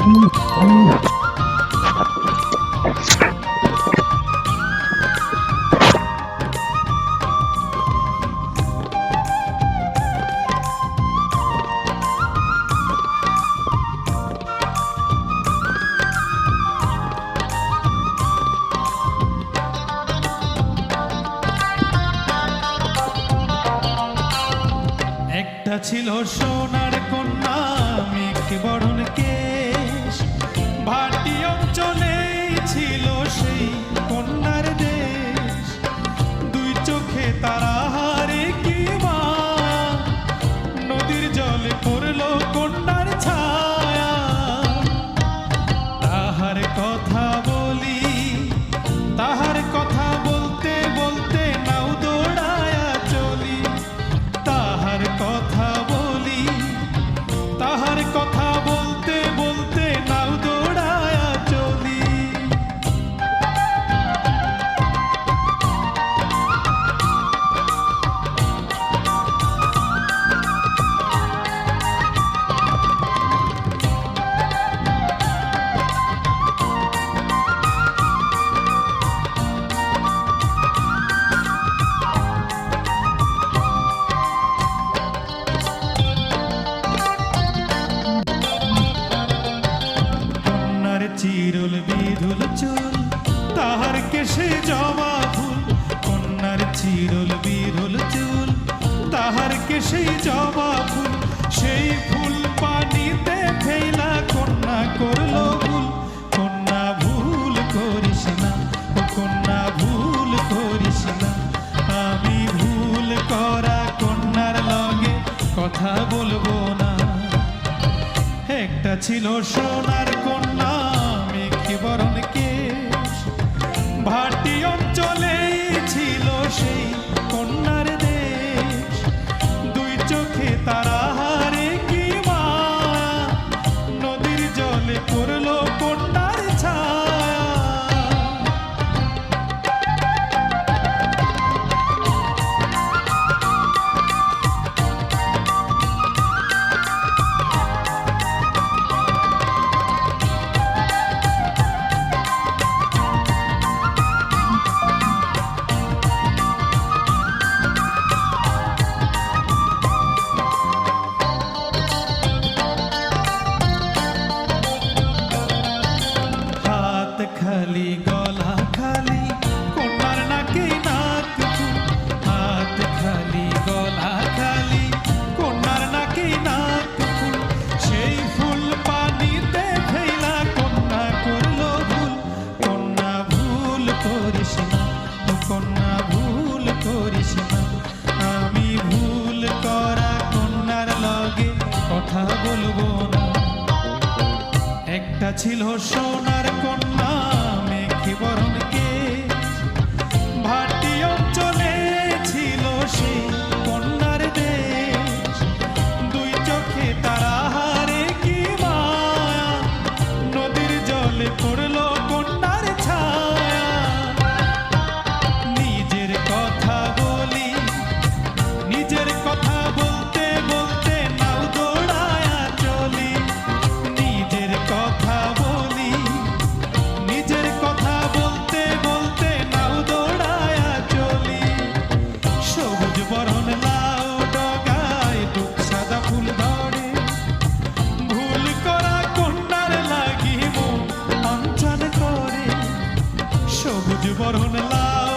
একটা ছিল সোনার কন্যা মেঘ বরণ কেশ, ভাটি অঞ্চলে ছিল সেই কন্যার দেশ। দুই চোখে তারা হারে কি মায়া, নদীর জলে পড়লো কন্যার ছায়া। তাহার কথা বলি, তাহার কথা বলতে বলতে নাও দৌড়ায়া চলি। তাহার কথা বলি, তাহার কথা বলতে বলতে নাও দৌড়ায়া চলি। চিরুল বিধুল চুল, তাহার কেশে জবা ফুল। কন্যার চিরুল বিধুল চুল, তাহার কেশে জবা ফুল। সেই ফুল পানিতে ফেলা কন্যা করলো ভুল। কন্যা ভুল করিস না, ও কন্যা ভুল করিস না। আমি ভুল করা কন্যার লগে কথা বলবো না। একটা ছিল সোনার কন্যা মেঘ বরণ কেশ, ভাটি অঞ্চলে ছিল সেই কন্যার দেশ। দুই চোখে তারা হারে কি মায়া, নদীর জলে পড়লো কন্যার ছায়া। খালি গলা খালি কন্যার নাকে নাক ফুল। হাত খালি গলা খালি কন্যার নাকে নাক ফুল। সেই ফুল পানিতে ফেলা কন্যা করলো ভুল। কন্যা ভুল করিস না, ও কন্যা ভুল করিস না। আমি ভুল করা কন্যার লগে কথা বলবো না। একটা ছিল সোনার কন্যা মেঘ বরণ কেশ, ভাটি অঞ্চলে ছিল সেই কন্যার দেশ। দুই চোখে তারা হারে কি মায়া, নদীর জলে পড়লো কন্যার ছায়া। নিজের কথা বলি, নিজের কথা বলতে বলতে নাও দৌড়ায়া চলি। নিজের কথা বলি, নিজের কথা বলতে বলতে নাও দৌড়ায়া চলি। সবুজ বরণ লাউ ডগায় বুক সাদা ফুল ধরে, ভুল করা কন্যার লাগি মন অঞ্চল করে। সবুজ বরণ লাউ